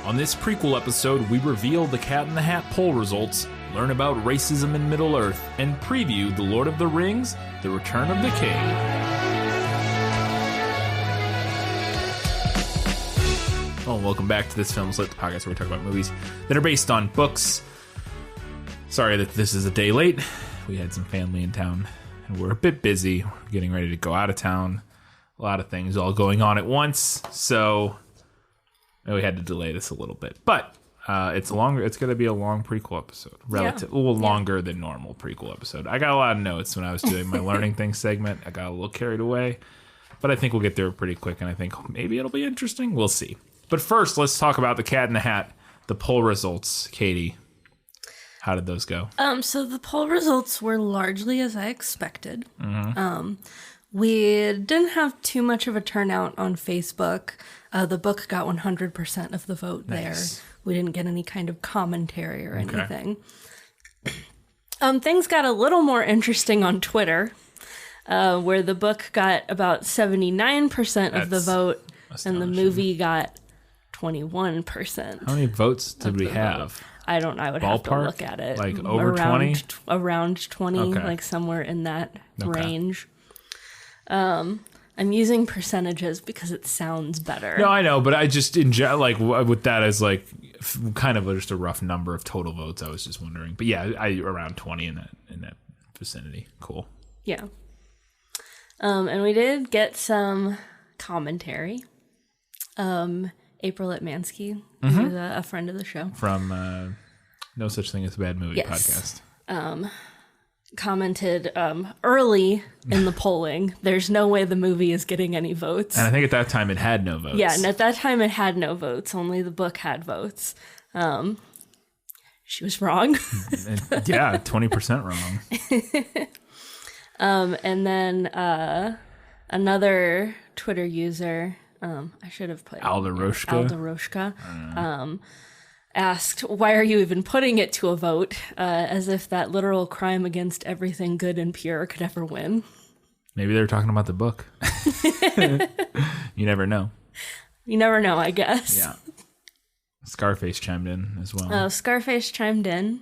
On this prequel episode, we reveal the Cat in the Hat poll results, learn about racism in Middle-earth, and preview The Lord of the Rings, The Return of the King. Oh, and welcome back to This Film Lit, the podcast where we talk about movies that are based on books. Sorry that this is a day late. We had some family in town, and we're a bit busy. We're getting ready to go out of town. A lot of things all going on at once, so we had to delay this a little bit. But it's longer. It's going to be a long prequel episode, a little longer than normal prequel episode. I got a lot of notes when I was doing my learning things segment. I got a little carried away, but I think we'll get there pretty quick, and I think maybe it'll be interesting. We'll see. But first, let's talk about the Cat in the Hat, the poll results. Katie, how did those go? So the poll results were largely as I expected. We didn't have too much of a turnout on Facebook. The book got 100% of the vote there. We didn't get any kind of commentary or anything. Things got a little more interesting on Twitter, where the book got about 79% of the vote, and the movie got 21%. How many votes did we have? I don't know. I would have to look at it. Like over 20? Around 20, like somewhere in that range. I'm using percentages because it sounds better. No, I know, but I just, with that as like kind of just a rough number of total votes, I was just wondering. But yeah, around 20 in that vicinity. Cool. Yeah. And we did get some commentary. April Atmansky, who's a friend of the show. From No Such Thing as a Bad Movie podcast. Commented early in the polling, there's no way the movie is getting any votes. And I think at that time it had no votes. Yeah, and at that time it had no votes. Only the book had votes. She was wrong. 20% wrong. And then another Twitter user, I should have put Aldaroshka, asked, why are you even putting it to a vote? As if that literal crime against everything good and pure could ever win. Maybe they were talking about the book. You never know. You never know, I guess. Yeah. Scarface chimed in as well. Scarface chimed in.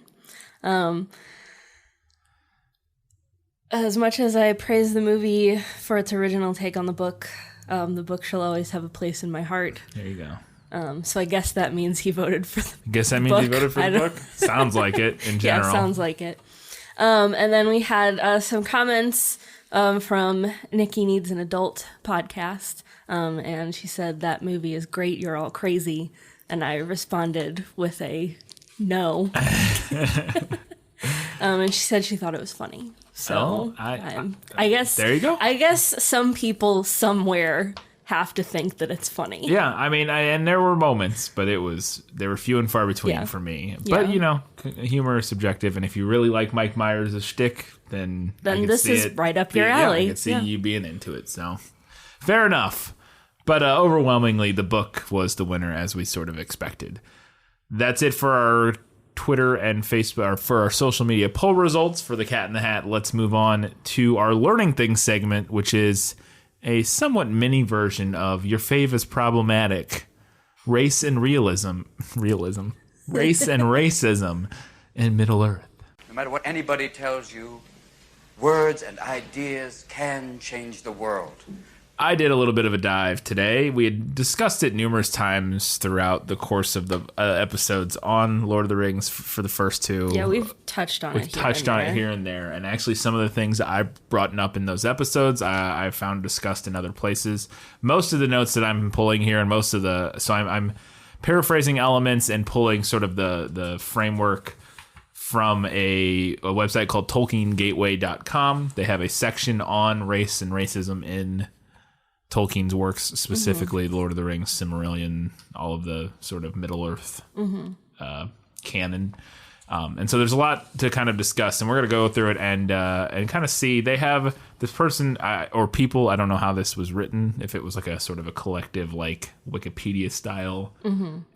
As much as I praise the movie for its original take on the book shall always have a place in my heart. There you go. So I guess that means he voted for the book. He voted for the book? Sounds like it in general. Yeah, sounds like it. And then we had some comments from Nikki Needs an Adult podcast. And she said, that movie is great, you're all crazy. And I responded with a no. And she said she thought it was funny. So I guess there you go. I guess some people somewhere have to think that it's funny. Yeah, I mean, and there were moments, but they were few and far between for me. But humor is subjective, and if you really like Mike Myers' shtick, then this is right up your alley. I can see you being into it. So fair enough. But overwhelmingly, the book was the winner, as we sort of expected. That's it for our Twitter and Facebook, or for our social media poll results for the Cat in the Hat. Let's move on to our Learning Things segment, which is a somewhat mini version of Your Fave is Problematic, Race and Race and Racism in Middle-earth. No matter what anybody tells you, words and ideas can change the world. I did a little bit of a dive today. We had discussed it numerous times throughout the course of the episodes on Lord of the Rings for the first two. Yeah, we've touched on it here and there. And actually some of the things that I brought up in those episodes, I found discussed in other places. Most of the notes that I'm pulling here and I'm paraphrasing elements and pulling sort of the framework from a website called TolkienGateway.com. They have a section on race and racism in Tolkien's works, specifically Lord of the Rings, Silmarillion, all of the sort of Middle-earth canon. And so there's a lot to kind of discuss, and we're going to go through it and kind of see. They have this person or people, I don't know how this was written, if it was like a sort of a collective like Wikipedia style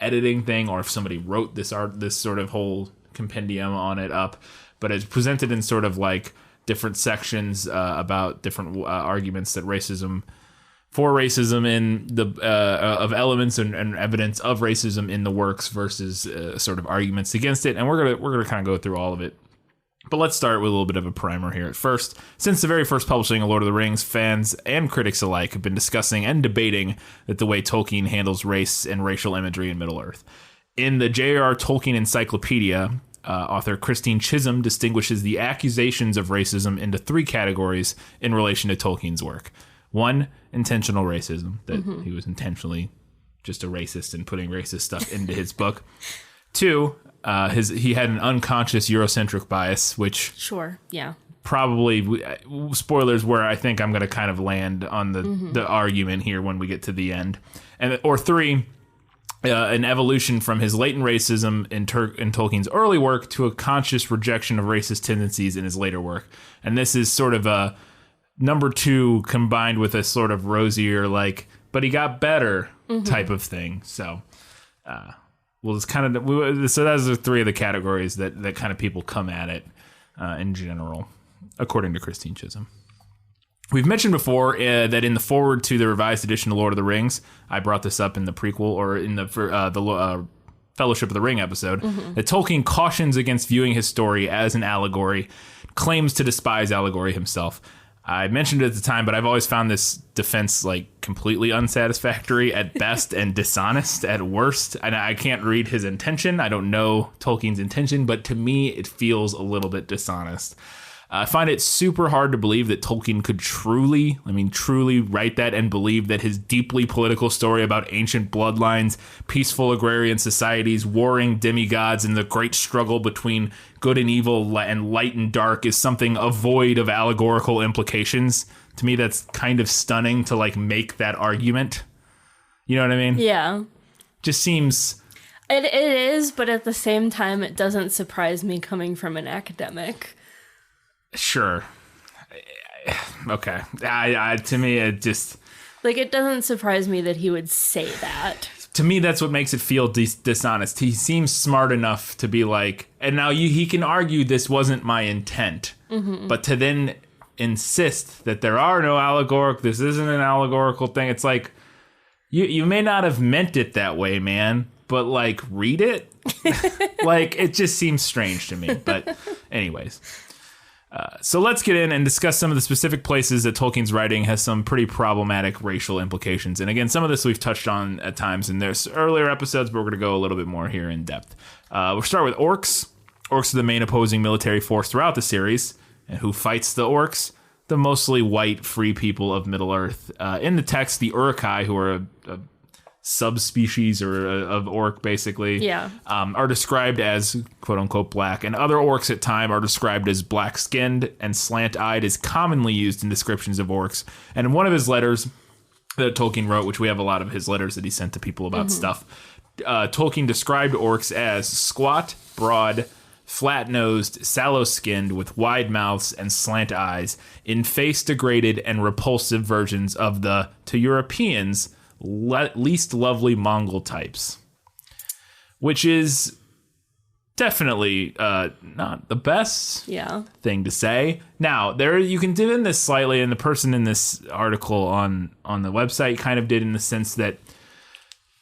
editing thing, or if somebody wrote this sort of whole compendium on it up, but it's presented in sort of like different sections about different arguments that racism for racism in the of elements and evidence of racism in the works versus sort of arguments against it, and we're gonna kind of go through all of it. But let's start with a little bit of a primer here at first. Since the very first publishing of Lord of the Rings, fans and critics alike have been discussing and debating that the way Tolkien handles race and racial imagery in Middle-earth. In the J.R.R. Tolkien Encyclopedia, author Christine Chisholm distinguishes the accusations of racism into 3 categories in relation to Tolkien's work. 1, intentional racism, that he was intentionally just a racist and putting racist stuff into his book. 2, he had an unconscious Eurocentric bias, which probably spoilers where I think I'm going to kind of land on the argument here when we get to the end. Or 3, an evolution from his latent racism in Tolkien's early work to a conscious rejection of racist tendencies in his later work. And this is sort of a number 2 combined with a sort of rosier, like, but he got better type of thing. So, we'll just kind of, so those are 3 of the categories that kind of people come at it in general, according to Christine Chisholm. We've mentioned before that in the foreword to the revised edition of Lord of the Rings, I brought this up in the prequel or in the Fellowship of the Ring episode, that Tolkien cautions against viewing his story as an allegory, claims to despise allegory himself. I mentioned it at the time, but I've always found this defense like completely unsatisfactory at best and dishonest at worst. And I can't read his intention. I don't know Tolkien's intention, but to me, it feels a little bit dishonest. I find it super hard to believe that Tolkien could truly write that and believe that his deeply political story about ancient bloodlines, peaceful agrarian societies, warring demigods, and the great struggle between good and evil and light and dark is something void of allegorical implications. To me, that's kind of stunning to like make that argument. You know what I mean? Yeah. Just seems... It is, but at the same time, it doesn't surprise me coming from an academic. Sure. Okay. To me, it just... Like, it doesn't surprise me that he would say that. To me, that's what makes it feel dishonest. He seems smart enough to be like... And now he can argue this wasn't my intent. But to then insist that there are no allegorical... This isn't an allegorical thing. It's like, you may not have meant it that way, man. But, like, read it? Like, it just seems strange to me. But anyways... So let's get in and discuss some of the specific places that Tolkien's writing has some pretty problematic racial implications. And again, some of this we've touched on at times in there's earlier episodes, but we're going to go a little bit more here in depth. We'll start with orcs. Orcs are the main opposing military force throughout the series. And who fights the orcs? The mostly white free people of Middle-earth. In the text, the Uruk-hai, who are a subspecies of orc, basically, are described as quote-unquote black, and other orcs at time are described as black-skinned, and slant-eyed is commonly used in descriptions of orcs. And in one of his letters that Tolkien wrote, which we have a lot of his letters that he sent to people about stuff, Tolkien described orcs as squat, broad, flat-nosed, sallow-skinned, with wide mouths and slant eyes, in face degraded and repulsive versions of the, to Europeans, least lovely Mongol types, which is definitely not the best thing to say. Now, there you can do in this slightly, and the person in this article on the website kind of did in the sense that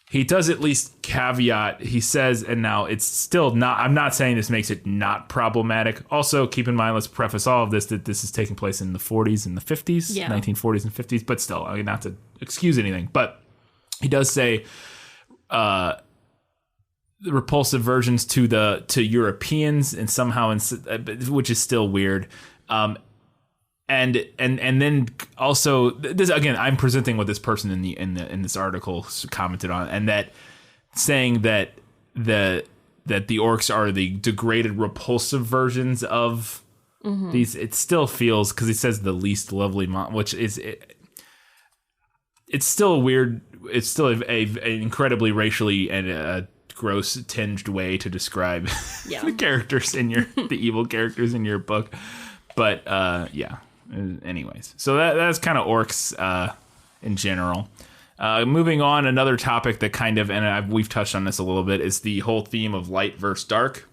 he does at least caveat. He says, and now it's still not, I'm not saying this makes it not problematic. Also, keep in mind, let's preface all of this, that this is taking place in the 40s and the 50s, 1940s and 50s, but still, I mean, not to excuse anything, but he does say the repulsive versions to Europeans, and somehow, which is still weird. And then also this again, I'm presenting what this person in this article commented on, and that saying that the orcs are the degraded, repulsive versions of these. It still feels, because he says the least lovely, which is it's still weird. It's still a incredibly racially and gross tinged way to describe the characters in the evil characters in your book. But anyways, so that's kind of orcs in general. Moving on, another topic that kind of, and we've touched on this a little bit, is the whole theme of light versus dark.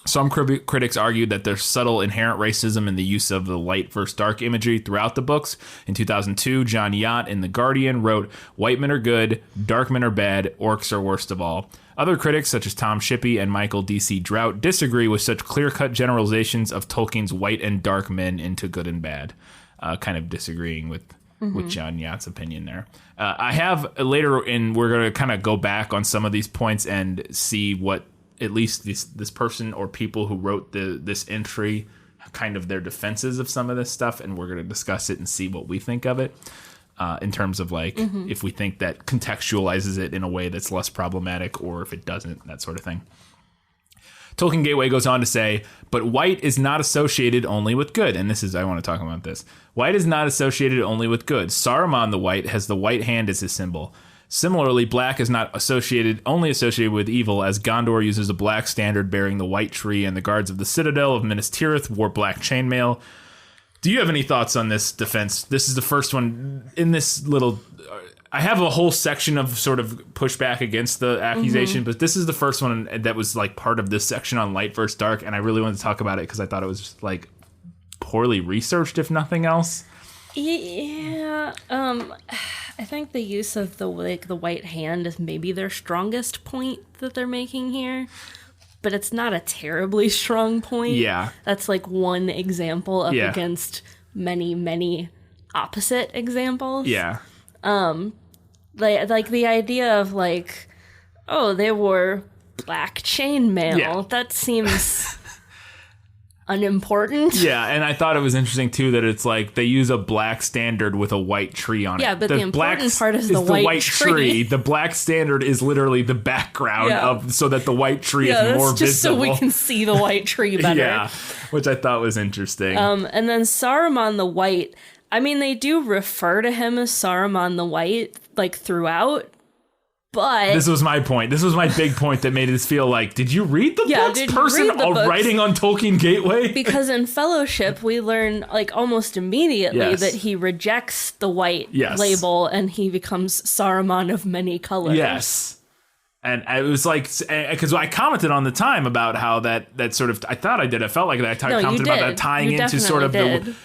Some critics argued that there's subtle inherent racism in the use of the light versus dark imagery throughout the books. In 2002, John Yacht in The Guardian wrote, "White men are good, dark men are bad, orcs are worst of all." Other critics, such as Tom Shippey and Michael D.C. Drought, disagree with such clear-cut generalizations of Tolkien's white and dark men into good and bad, kind of disagreeing with John Yacht's opinion there. I have later in, we're going to kind of go back on some of these points and see what at least this person or people who wrote this entry, kind of their defenses of some of this stuff, and we're going to discuss it and see what we think of it in terms of like if we think that contextualizes it in a way that's less problematic or if it doesn't, that sort of thing. Tolkien Gateway goes on to say, but white is not associated only with good. And this is, I want to talk about this. White is not associated only with good. Saruman the White has the white hand as his symbol. Similarly, black is not only associated with evil, as Gondor uses a black standard bearing the white tree, and the guards of the citadel of Minas Tirith wore black chainmail. Do you have any thoughts on this defense? This is the first one in this little... I have a whole section of sort of pushback against the accusation, but this is the first one that was like part of this section on light versus dark, and I really wanted to talk about it because I thought it was just like poorly researched, if nothing else. Yeah, I think the use of the white hand is maybe their strongest point that they're making here, but it's not a terribly strong point. Yeah. That's like one example up against many, many opposite examples. Yeah. Like the idea of like, oh, they wore black chainmail. Yeah. That seems unimportant. Yeah, and I thought it was interesting too that it's like they use a black standard with a white tree on it. Yeah, but the important part is the white tree. The black standard is literally the background of so that the white tree is more just visible. So we can see the white tree better. Yeah, which I thought was interesting. And then Saruman the White. I mean, they do refer to him as Saruman the White like throughout. But this was my point. This was my big point that made us feel like, did you read the books, person writing on Tolkien Gateway? Because in Fellowship, we learn like almost immediately that he rejects the white label and he becomes Saruman of many colors. Yes. And it was like, because I commented on the time about how that sort of, I thought I did. I felt like that. I commented about that tying into sort of the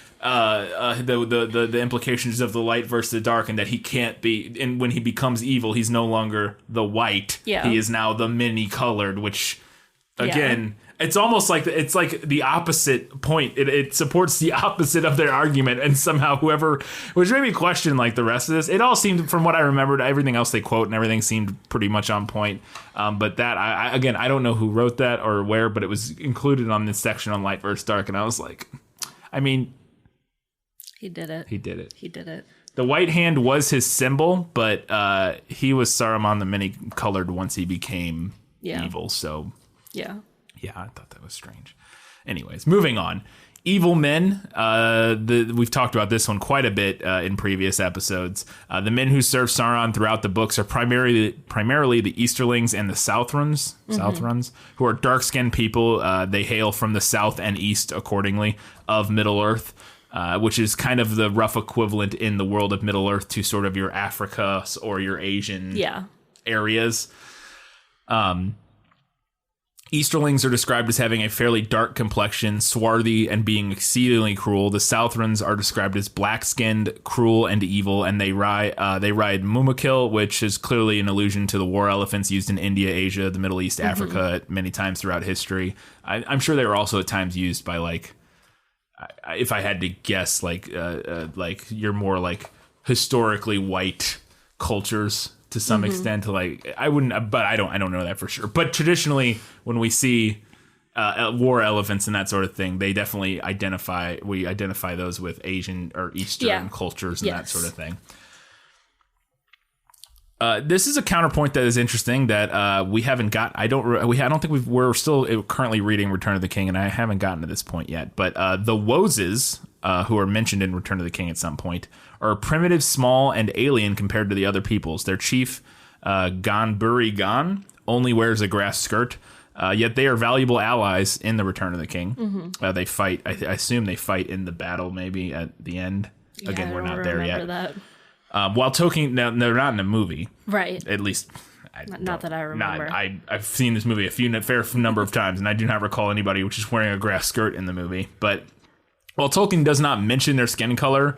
implications of the light versus the dark, and that he can't be, and when he becomes evil, he's no longer the white. Yeah. He is now the many colored, which again, it's almost like it's like the opposite point. It supports the opposite of their argument, and somehow which made me question like the rest of this. It all seemed, from what I remembered, everything else they quote and everything seemed pretty much on point. But that I don't know who wrote that or where, but it was included on this section on light versus dark, and I was like, I mean. He did it. He did it. He did it. The white hand was his symbol, but he was Saruman the many-colored once he became evil. So yeah, I thought that was strange. Anyways, moving on. Evil men. We've talked about this one quite a bit in previous episodes. The men who serve Sauron throughout the books are primarily the Easterlings and the Southrons, who are dark-skinned people. They hail from the south and east, accordingly, of Middle-earth. Which is kind of the rough equivalent in the world of Middle-earth to sort of your Africa or your Asian areas. Easterlings are described as having a fairly dark complexion, swarthy, and being exceedingly cruel. The Southrons are described as black-skinned, cruel, and evil, and they ride Mumakil, which is clearly an allusion to the war elephants used in India, Asia, the Middle East, Africa, many times throughout history. I'm sure they were also at times used by like. If I had to guess, like you're more like historically white cultures to some extent. Like I wouldn't, but I don't know that for sure. But traditionally, when we see war elephants and that sort of thing, they definitely identify those with Asian or Eastern cultures and that sort of thing. This is a counterpoint that is interesting that we haven't got. I don't think we're still currently reading Return of the King, and I haven't gotten to this point yet. But the Woses, who are mentioned in Return of the King at some point, are primitive, small, and alien compared to the other peoples. Their chief, Gonburi Gon, only wears a grass skirt. Yet they are valuable allies in the Return of the King. They fight. I assume they fight in the battle, maybe at the end. Yeah, Again, we're not there yet. That. While Tolkien, now they're not in a movie, right? At least Not that I remember. I've seen this movie a fair number of times, and I do not recall anybody which is wearing a grass skirt in the movie. But while Tolkien does not mention their skin color,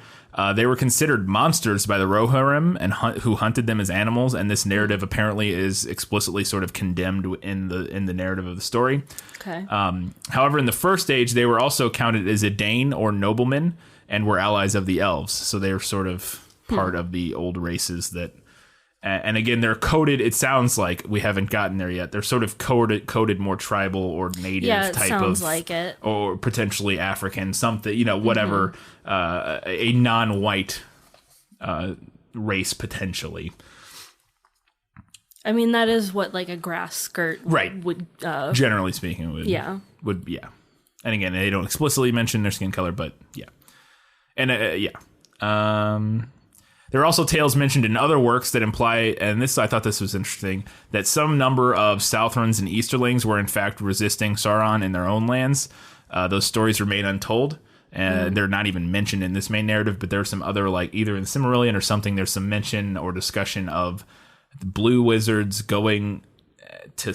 they were considered monsters by the Rohirrim and who hunted them as animals, and this narrative apparently is explicitly sort of condemned in the narrative of the story. Okay. However, in the First Age, they were also counted as a Dane or noblemen and were allies of the elves, so they were sort of part of the old races that. And again, they're coded. It sounds like we haven't gotten there yet. They're sort of coded more tribal or native type sounds of, like it, or potentially African, something, whatever, a non-white race potentially. I mean, that is what like a grass skirt would. Generally speaking, would. And again, they don't explicitly mention their skin color, but yeah, and there are also tales mentioned in other works that imply, and I thought this was interesting, that some number of Southrons and Easterlings were in fact resisting Sauron in their own lands. Those stories remain untold, and they're not even mentioned in this main narrative, but there's some other, like either in Silmarillion or something, there's some mention or discussion of the blue wizards going to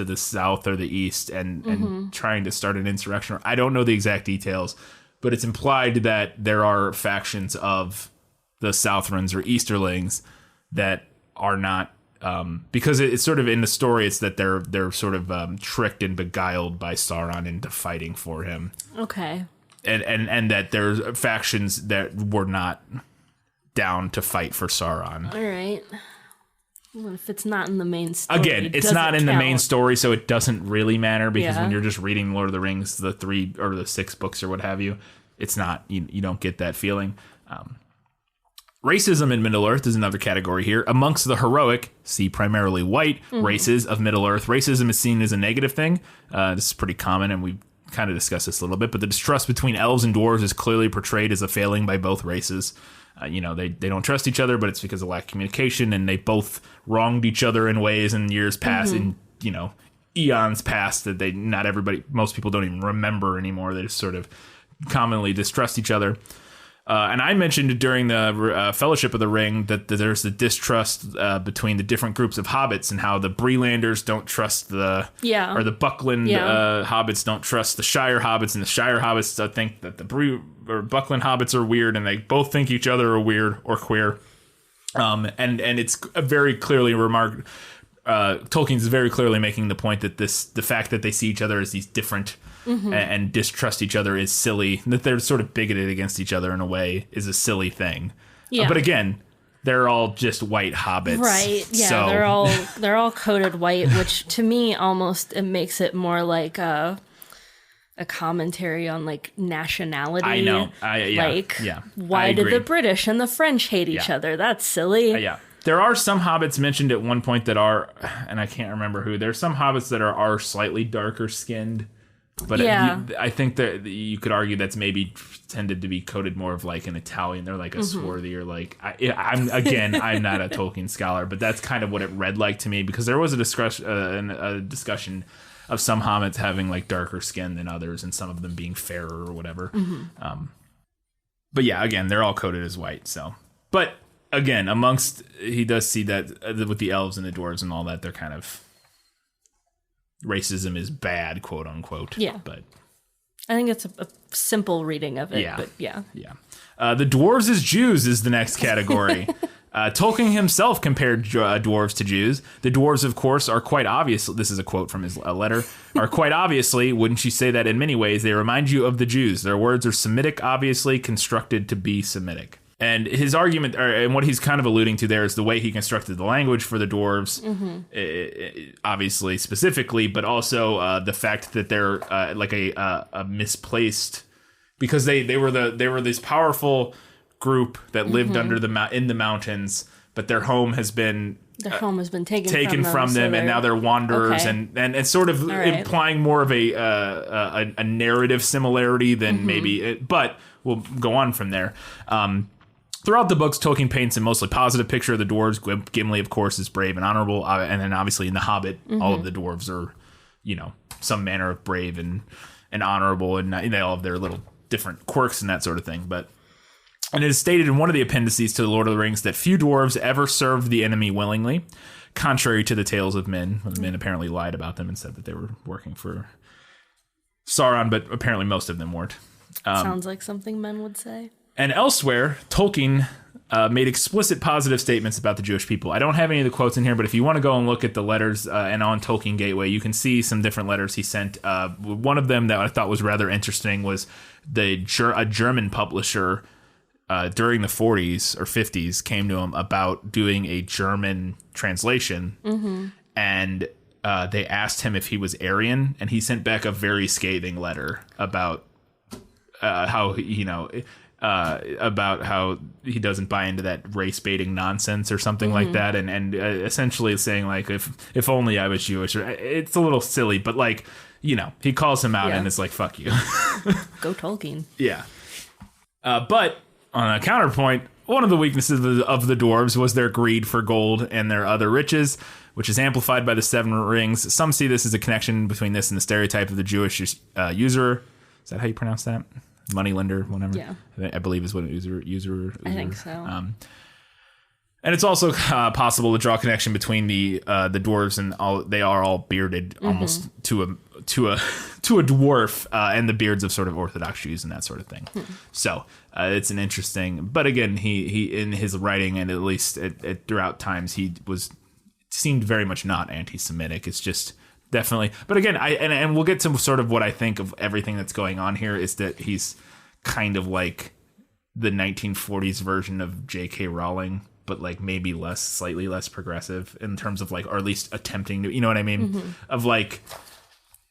the south or the east and trying to start an insurrection. I don't know the exact details, but it's implied that there are factions of the Southrons or Easterlings that are not, because it's sort of in the story, it's that they're sort of tricked and beguiled by Sauron into fighting for him. Okay. And that there's factions that were not down to fight for Sauron. All right. Well, if it's not in the main story, again, it's not in the main story, so it doesn't really matter, because when you're just reading Lord of the Rings, the 3 or the 6 books or what have you, it's not, you don't get that feeling. Racism in Middle-earth is another category here. Amongst the heroic, see primarily white, races of Middle-earth, racism is seen as a negative thing. This is pretty common, and we've kind of discussed this a little bit, but the distrust between elves and dwarves is clearly portrayed as a failing by both races. They don't trust each other, but it's because of lack of communication, and they both wronged each other in ways in years past, and eons past that most people don't even remember anymore. They just sort of commonly distrust each other. And I mentioned during the Fellowship of the Ring that there's the distrust between the different groups of hobbits, and how the Breelanders don't trust or the Buckland hobbits don't trust the Shire hobbits, and the Shire hobbits think that the Buckland hobbits are weird, and they both think each other are weird or queer. And it's very clearly remarked. Tolkien's very clearly making the point that the fact that they see each other as these different and distrust each other is silly. That they're sort of bigoted against each other in a way is a silly thing. Yeah. But again, they're all just white hobbits, right? Yeah, so. they're all coded white, which to me almost it makes it more like a commentary on like nationality. I know. Why did the British and the French hate each other? That's silly. There are some hobbits mentioned at one point that are, and I can't remember who. There's some hobbits that are slightly darker skinned, but I think that you could argue that's maybe tended to be coded more of like an Italian. They're like a swarthy or like. I'm not a Tolkien scholar, but that's kind of what it read like to me, because there was a discussion of some hobbits having like darker skin than others, and some of them being fairer or whatever. But yeah, again, they're all coded as white. So, but. Again, he does see that with the elves and the dwarves and all that, they're kind of racism is bad, quote unquote. Yeah, but I think it's a simple reading of it. But yeah. The dwarves as Jews is the next category. Tolkien himself compared dwarves to Jews. The dwarves, of course, are quite obvious. This is a quote from his letter. Are quite obviously, wouldn't you say that in many ways, they remind you of the Jews. Their words are Semitic, obviously constructed to be Semitic. And his argument, and what he's kind of alluding to there, is the way he constructed the language for the dwarves, obviously specifically, but also the fact that they're like a misplaced, because they were this powerful group that lived under in the mountains, but their home has been taken from them, and now they're wanderers, and sort of implying more of a narrative similarity than maybe, but we'll go on from there. Throughout the books, Tolkien paints a mostly positive picture of the dwarves. Gimli, of course, is brave and honorable. And then obviously in The Hobbit, all of the dwarves are, some manner of brave and honorable. And they all have their little different quirks and that sort of thing. And it is stated in one of the appendices to The Lord of the Rings that few dwarves ever served the enemy willingly. contrary to the tales of men. The men apparently lied about them and said that they were working for Sauron, but apparently most of them weren't. Sounds like something men would say. And elsewhere, Tolkien made explicit positive statements about the Jewish people. I don't have any of the quotes in here, but if you want to go and look at the letters and on Tolkien Gateway, you can see some different letters he sent. One of them that I thought was rather interesting was a German publisher during the 40s or 50s came to him about doing a German translation. And they asked him if he was Aryan, and he sent back a very scathing letter about how, about how he doesn't buy into that race baiting nonsense or something like that, and essentially saying like if only I was Jewish. Or it's a little silly, but like he calls him out and it's like fuck you. Go Tolkien. Yeah. But on a counterpoint, one of the weaknesses of the dwarves was their greed for gold and their other riches, which is amplified by the Seven Rings. Some see this as a connection between this and the stereotype of the Jewish usurer. Is that how you pronounce that? Moneylender, whatever. Yeah. I believe is what usurer. I think so. And it's also possible to draw a connection between the dwarves and they are all bearded almost to a dwarf and the beards of sort of Orthodox Jews and that sort of thing. So it's an interesting, but again, he in his writing and at least throughout times he seemed very much not anti-Semitic. It's just definitely, but again, and we'll get to sort of what I think of everything that's going on here is that he's kind of like the 1940s version of J.K. Rowling, but like maybe slightly less progressive in terms of like, or at least attempting to, you know what I mean? Of like,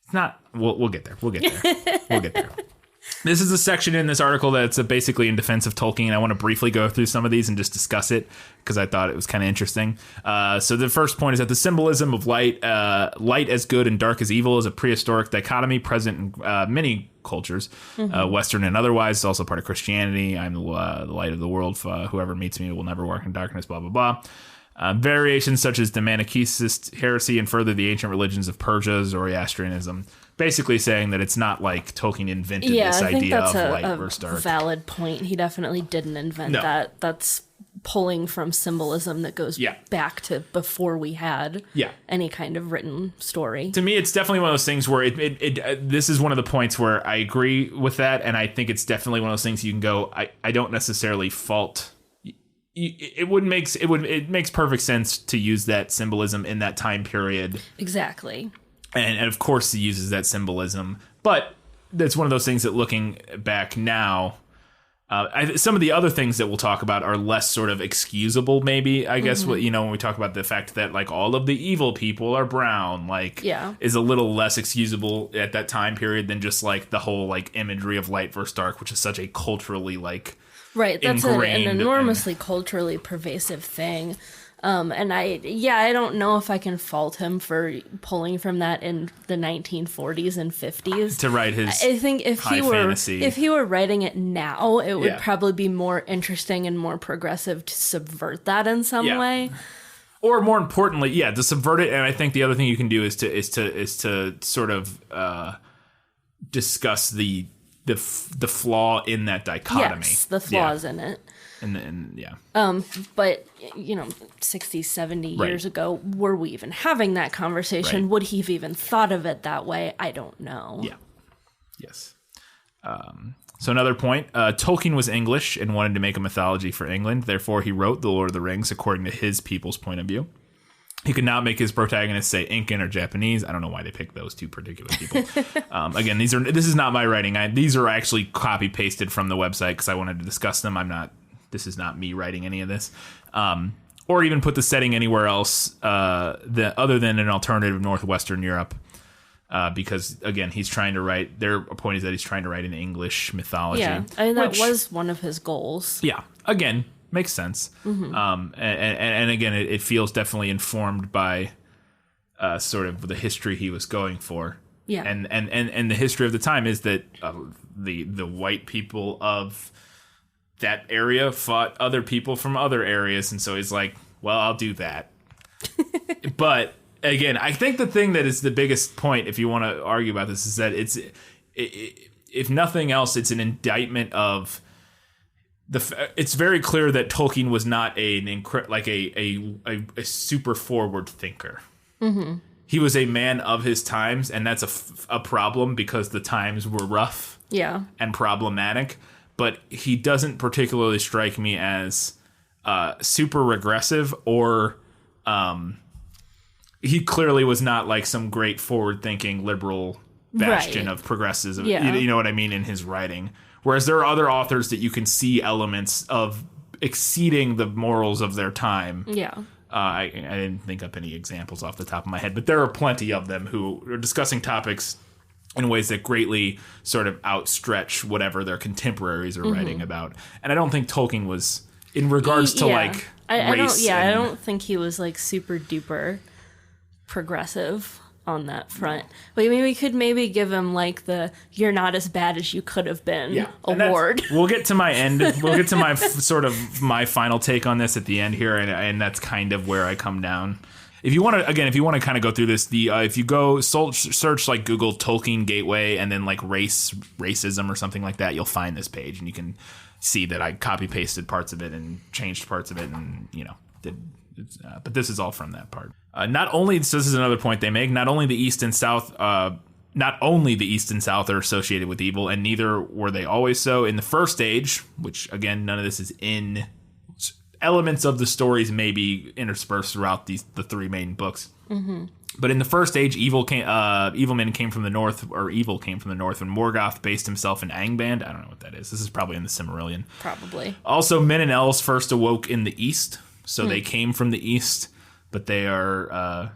it's not, we'll get there. We'll get there. This is a section in this article that's basically in defense of Tolkien. I want to briefly go through some of these and just discuss it because I thought it was kind of interesting. So the first point is that the symbolism of light as good and dark as evil is a prehistoric dichotomy present in many cultures, Western and otherwise. It's also part of Christianity. I'm the light of the world. Whoever meets me will never walk in darkness, blah, blah, blah. Variations such as the Manichaeist heresy and further the ancient religions of Persia, Zoroastrianism, basically saying that it's not like Tolkien invented this idea of light versus dark. Valid point. He definitely didn't invent that. That's pulling from symbolism that goes back to before we had any kind of written story. To me, it's definitely one of those things where this is one of the points where I agree with that, and I think it's definitely one of those things you can go, I don't necessarily fault. It makes perfect sense to use that symbolism in that time period. Exactly. And of course he uses that symbolism, but that's one of those things that looking back now, some of the other things that we'll talk about are less sort of excusable, maybe, I guess, when we talk about the fact that like all of the evil people are brown, is a little less excusable at that time period than just like the whole like imagery of light versus dark, which is such a culturally like right. That's an enormously culturally pervasive thing. And I don't know if I can fault him for pulling from that in the 1940s and 50s to write his. I think if he were writing it now, it would probably be more interesting and more progressive to subvert that in some way. Or more importantly, to subvert it. And I think the other thing you can do is to sort of discuss the flaw in that dichotomy. Yes, the flaws in it. But 60, 70 years ago, were we even having that conversation? Right. Would he have even thought of it that way? I don't know. Yeah. Yes. So another point, Tolkien was English and wanted to make a mythology for England. Therefore, he wrote The Lord of the Rings according to his people's point of view. He could not make his protagonists say Incan or Japanese. I don't know why they picked those two particular people. Again, this is not my writing. These are actually copy pasted from the website because I wanted to discuss them. This is not me writing any of this, or even put the setting anywhere else other than an alternative Northwestern Europe, because again, he's trying to write. Their point is that he's trying to write an English mythology. Yeah, I mean that was one of his goals. Yeah, again, makes sense. And again, it feels definitely informed by sort of the history he was going for. Yeah, and the history of the time is that the white people of that area fought other people from other areas, and so he's like, well, I'll do that. But again, I think the thing that is the biggest point, if you want to argue about this, is that if nothing else, it's an indictment of it's very clear that Tolkien was not a super forward thinker. Mm-hmm. He was a man of his times, and that's a problem because the times were rough and problematic. But he doesn't particularly strike me as super regressive, or he clearly was not like some great forward-thinking liberal bastion of progressivism. You know what I mean, in his writing. Whereas there are other authors that you can see elements of exceeding the morals of their time. Yeah. I didn't think up any examples off the top of my head, but there are plenty of them who are discussing topics in ways that greatly sort of outstretch whatever their contemporaries are writing about. And I don't think Tolkien was, in regards to race. I don't think he was like super duper progressive on that front. But I mean, we could maybe give him like the "you're not as bad as you could have been" award. We'll get to my end. We'll get to my sort of my final take on this at the end here, and that's kind of where I come down. If you want to kind of go through this, if you go search like Google Tolkien Gateway and then like racism or something like that, you'll find this page, and you can see that I copy pasted parts of it and changed parts of it, and but this is all from that part. Not only, so this is another point they make, not only the East and South are associated with evil, and neither were they always so. In the First Age, which again, none of this is in, elements of the stories may be interspersed throughout the three main books. Mm-hmm. But in the First Age, evil men came from the north, or evil came from the north, when Morgoth based himself in Angband. I don't know what that is. This is probably in the Silmarillion. Probably. Also, men and elves first awoke in the East, so they came from the East, but they are,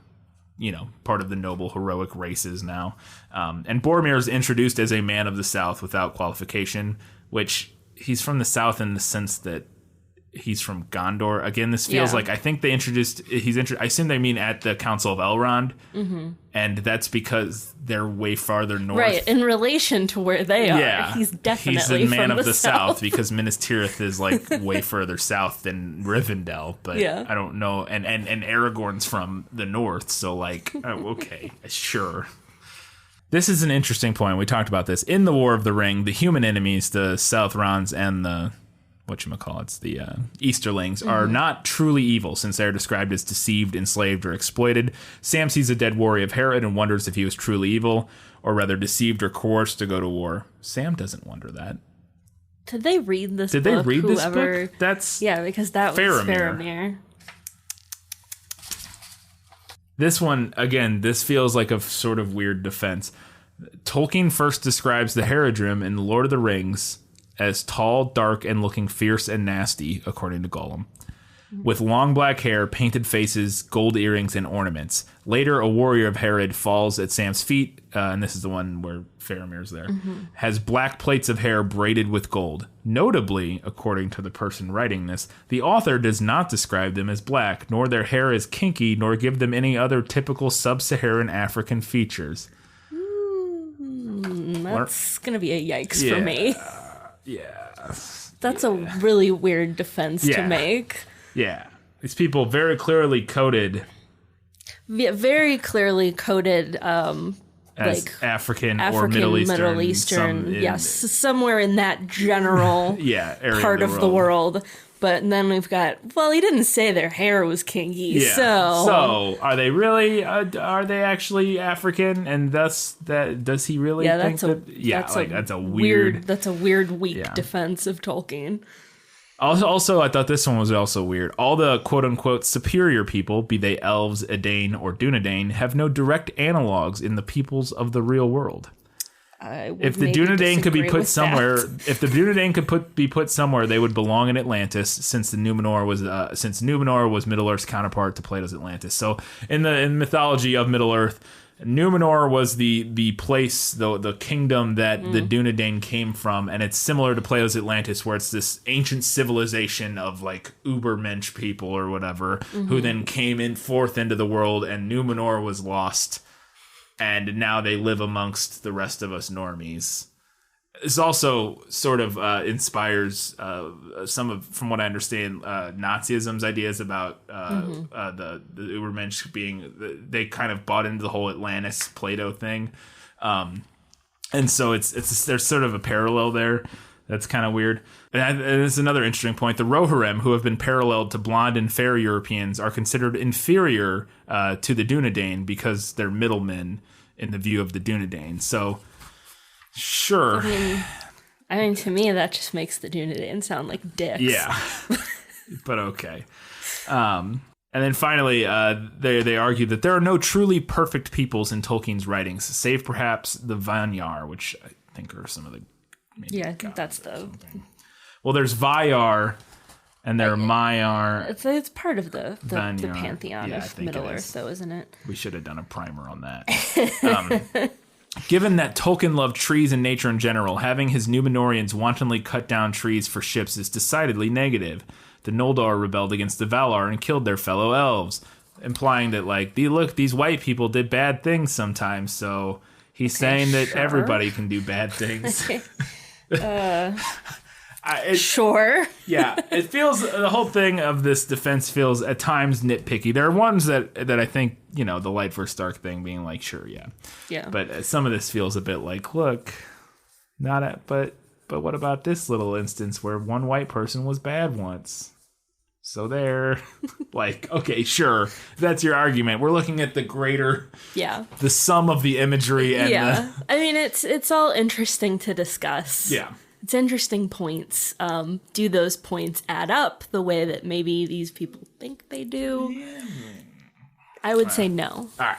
part of the noble, heroic races now. And Boromir is introduced as a man of the South without qualification, which he's from the South in the sense that he's from Gondor. Again, this feels like, I think they I assume they mean at the Council of Elrond, and that's because they're way farther north. Right, in relation to where they are. Yeah, he's definitely he's a man from of the South because Minas Tirith is like way further south than Rivendell, but I don't know. And Aragorn's from the north, so like, okay, sure. This is an interesting point. We talked about this. In the War of the Ring, the human enemies, the Southrons and the the Easterlings, are not truly evil, since they are described as deceived, enslaved, or exploited. Sam sees a dead warrior of Harad and wonders if he was truly evil, or rather deceived or coerced to go to war. Sam doesn't wonder that. Did they read this book? Did they read this book? Because that was Faramir. This one, again, this feels like a sort of weird defense. Tolkien first describes the Haradrim in The Lord of the Rings as tall, dark, and looking fierce and nasty, according to Gollum, with long black hair, painted faces, gold earrings, and ornaments. Later, a warrior of Harad falls at Sam's feet, and this is the one where Faramir's there, has black plates of hair braided with gold. Notably, according to the person writing this, the author does not describe them as black, nor their hair as kinky, nor give them any other typical sub-Saharan African features. That's going to be a yikes for me. Yeah. That's a really weird defense to make. Yeah. These people very clearly coded. Very clearly coded as like African or Middle Eastern. Somewhere in that general area part of the world. But then we've got, he didn't say their hair was kinky, so are they really, are they actually African? And thus, does he really think that? That's a weird... That's a weird, weak defense of Tolkien. Also, I thought this one was also weird. All the quote-unquote superior people, be they elves, Edain, or Dunedain, have no direct analogs in the peoples of the real world. If the Dunedain could be put somewhere, be put somewhere, they would belong in Atlantis, since Numenor was Middle Earth's counterpart to Plato's Atlantis. So in the mythology of Middle Earth, Numenor was the place, the kingdom that the Dunedain came from, and it's similar to Plato's Atlantis, where it's this ancient civilization of like Ubermensch people or whatever, who then came forth into the world, and Numenor was lost. And now they live amongst the rest of us normies. This also sort of inspires from what I understand, Nazism's ideas about the Ubermensch being, they kind of bought into the whole Atlantis Plato thing, and so there's sort of a parallel there. That's kind of weird. And this is another interesting point. The Rohirrim, who have been paralleled to blonde and fair Europeans, are considered inferior to the Dunedain because they're middlemen in the view of the Dunedain. So, sure. I mean, to me, that just makes the Dunedain sound like dicks. Yeah. But okay. And then finally, they argue that there are no truly perfect peoples in Tolkien's writings, save perhaps the Vanyar, which I think are some of the... Yeah, I think that's the... Well, there's Vyar, and there are Maiar. It's part of the pantheon of Middle-earth, though, isn't it? We should have done a primer on that. Given that Tolkien loved trees and nature in general, having his Númenóreans wantonly cut down trees for ships is decidedly negative. The Noldor rebelled against the Valar and killed their fellow elves, implying that, like, these white people did bad things sometimes, so he's saying that everybody can do bad things. Sure. Yeah, it feels, the whole thing of this defense feels at times nitpicky. There are ones that I think, the light versus dark thing being like, sure, yeah. Yeah. But some of this feels a bit like, look, but what about this little instance where one white person was bad once? So there, like, okay, sure, that's your argument. We're looking at the greater, the sum of the imagery and I mean, it's all interesting to discuss. Yeah. It's interesting points. Do those points add up the way that maybe these people think they do? Yeah. I would say no. All right.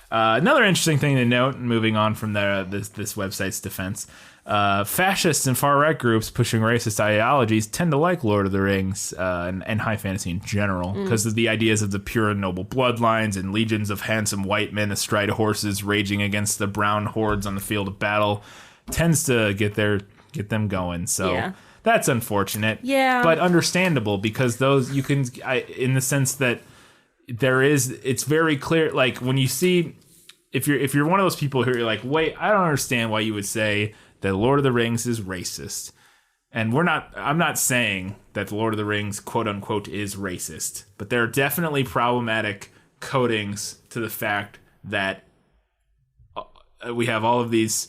Another interesting thing to note, moving on from this website's defense, fascists and far-right groups pushing racist ideologies tend to like Lord of the Rings and high fantasy in general because of the ideas of the pure and noble bloodlines and legions of handsome white men astride horses raging against the brown hordes on the field of battle tends to get them going. So that's unfortunate. Yeah. But understandable because those you can, in the sense that it's very clear. Like when you see, if you're one of those people who are like, wait, I don't understand why you would say that Lord of the Rings is racist. And I'm not saying that the Lord of the Rings, quote unquote, is racist, but there are definitely problematic codings to the fact that we have all of these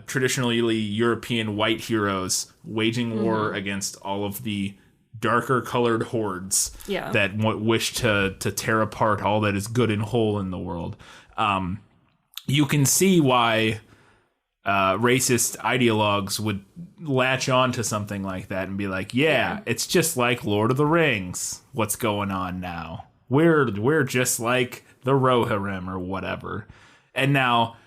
traditionally European white heroes waging war against all of the darker colored hordes that wish to tear apart all that is good and whole in the world. You can see why racist ideologues would latch on to something like that and be like, it's just like Lord of the Rings. What's going on now? We're just like the Rohirrim or whatever. And now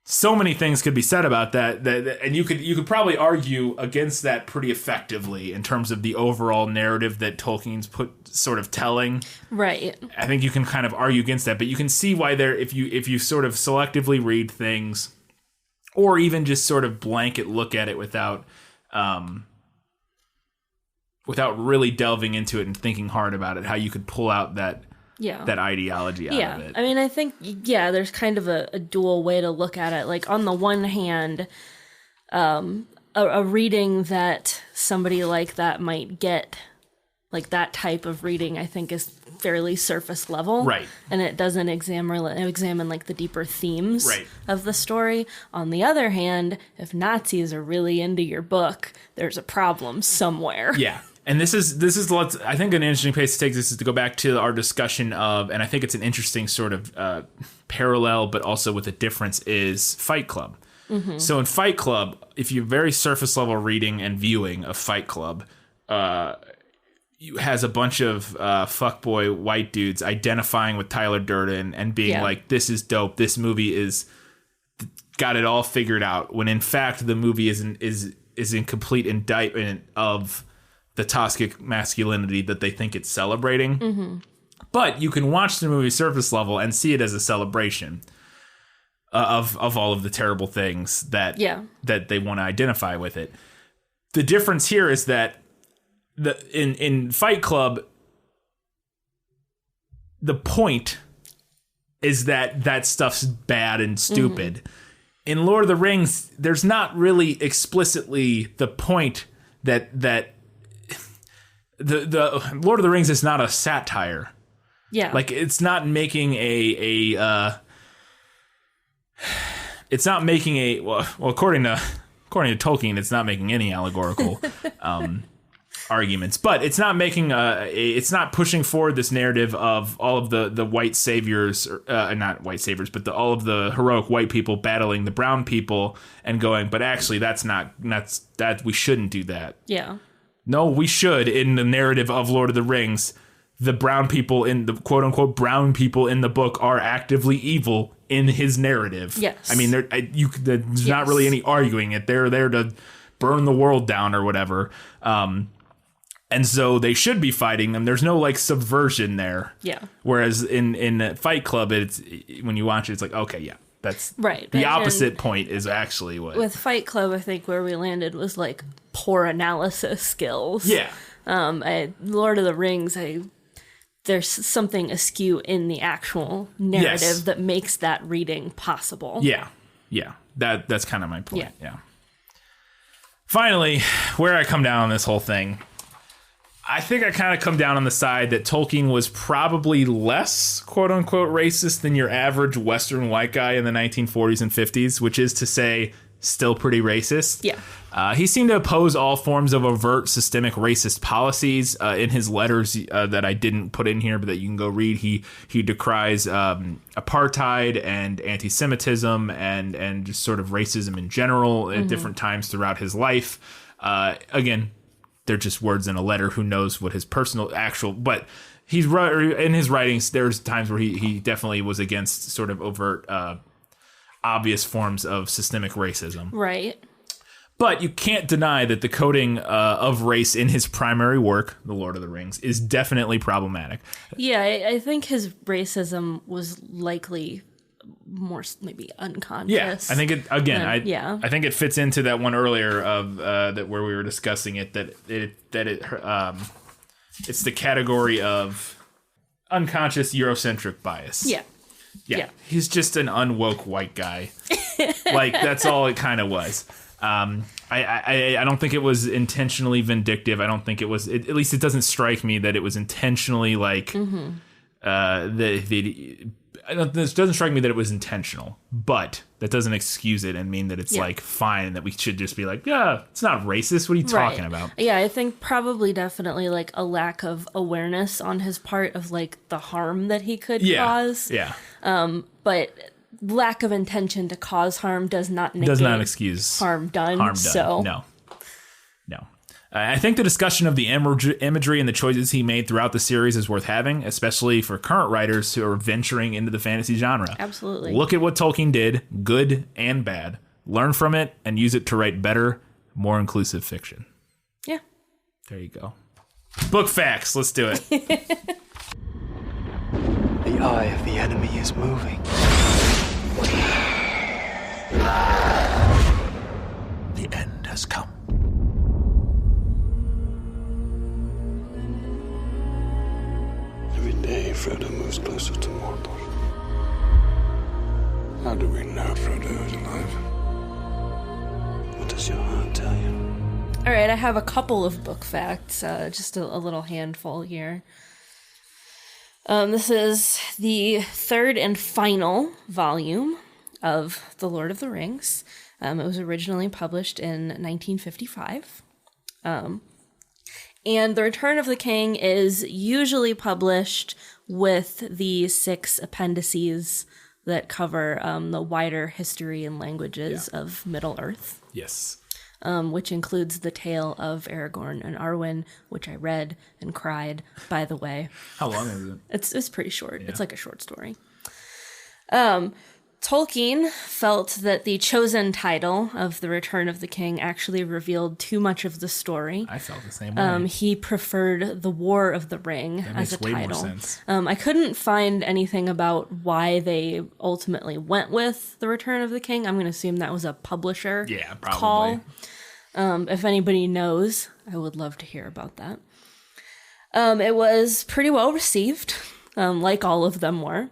so many things could be said about that, and you could probably argue against that pretty effectively in terms of the overall narrative that Tolkien's sort of telling. Right. I think you can kind of argue against that, but you can see why if you sort of selectively read things, or even just sort of blanket look at it without really delving into it and thinking hard about it, how you could pull out that ideology out of it. I mean, I think, there's kind of a dual way to look at it. Like, on the one hand, a reading that somebody like that might get, like that type of reading, I think is fairly surface level. Right. And it doesn't examine like the deeper themes of the story. On the other hand, if Nazis are really into your book, there's a problem somewhere. Yeah. And this is I think an interesting place to take this is to go back to our discussion of, and I think it's an interesting sort of parallel, but also with a difference, is Fight Club. Mm-hmm. So in Fight Club, if you're very surface level reading and viewing of Fight Club, has a bunch of fuckboy white dudes identifying with Tyler Durden and being like, this is dope, this movie is got it all figured out, when in fact the movie is in complete indictment of the toxic masculinity that they think it's celebrating. Mm-hmm. But you can watch the movie surface level and see it as a celebration of all of the terrible things that they want to identify with it. The difference here is that in Fight Club, the point is that stuff's bad and stupid. Mm-hmm. In Lord of the Rings, there's not really explicitly the point that the Lord of the Rings is not a satire. Yeah. Like, it's not making it's not making well, according to according to Tolkien, it's not making any allegorical arguments, but it's not making it's not pushing forward this narrative of all of the white saviors, not white saviors, but all of the heroic white people battling the brown people and going, but actually that's we shouldn't do that. Yeah. No, we should. In the narrative of Lord of the Rings, the brown people in the quote unquote brown people in the book are actively evil in his narrative. Yes. I mean, there's not really any arguing it. They're there to burn the world down or whatever. And so they should be fighting them. There's no like subversion there. Yeah. Whereas in Fight Club, it's when you watch it, it's like, okay, yeah, that's right. The opposite point is actually what. With Fight Club, I think where we landed was like poor analysis skills. Yeah. Lord of the Rings, there's something askew in the actual narrative that makes that reading possible. Yeah. Yeah. That's kind of my point. Yeah. Finally, where I come down on this whole thing, I think I kind of come down on the side that Tolkien was probably less quote-unquote racist than your average Western white guy in the 1940s and 50s, which is to say, still pretty racist. Yeah. He seemed to oppose all forms of overt systemic racist policies. In his letters that I didn't put in here, but that you can go read, he decries apartheid and anti-Semitism and just sort of racism in general at different times throughout his life. Again, they're just words in a letter. Who knows what his personal actual, but he's in his writings. There's times where he definitely was against sort of overt, obvious forms of systemic racism. Right. But you can't deny that the coding of race in his primary work, The Lord of the Rings, is definitely problematic. Yeah, I think his racism was likely more maybe unconscious. Yeah, I think it again. I think it fits into that one earlier of that where we were discussing it it's the category of unconscious Eurocentric bias. Yeah. He's just an unwoke white guy. Like that's all it kind of was. I don't think it was intentionally vindictive. I don't think it was. At least it doesn't strike me that it was intentionally like this doesn't strike me that it was intentional, but that doesn't excuse it and mean that it's like fine and that we should just be like, yeah, it's not racist. What are you talking about? Yeah, I think probably definitely like a lack of awareness on his part of like the harm that he could cause. Yeah. But lack of intention to cause harm does not excuse harm done. So no. I think the discussion of the imagery and the choices he made throughout the series is worth having, especially for current writers who are venturing into the fantasy genre. Absolutely. Look at what Tolkien did, good and bad. Learn from it and use it to write better, more inclusive fiction. Yeah. There you go. Book facts. Let's do it. The eye of the enemy is moving. The end has come. Every day, Frodo moves closer to Mordor. How do we know Frodo is alive? What does your heart tell you? All right, I have a couple of book facts, just a little handful here. This is the third and final volume of The Lord of the Rings. It was originally published in 1955. And The Return of the King is usually published with the 6 appendices that cover the wider history and languages of Middle-earth. Yes. Which includes the tale of Aragorn and Arwen, which I read and cried, by the way. How long is it? It's pretty short. Yeah. It's like a short story. Tolkien felt that the chosen title of The Return of the King actually revealed too much of the story. I felt the same way. He preferred The War of the Ring as a title. That makes way more sense. I couldn't find anything about why they ultimately went with The Return of the King. I'm going to assume that was a publisher call. If anybody knows, I would love to hear about that. It was pretty well received, like all of them were.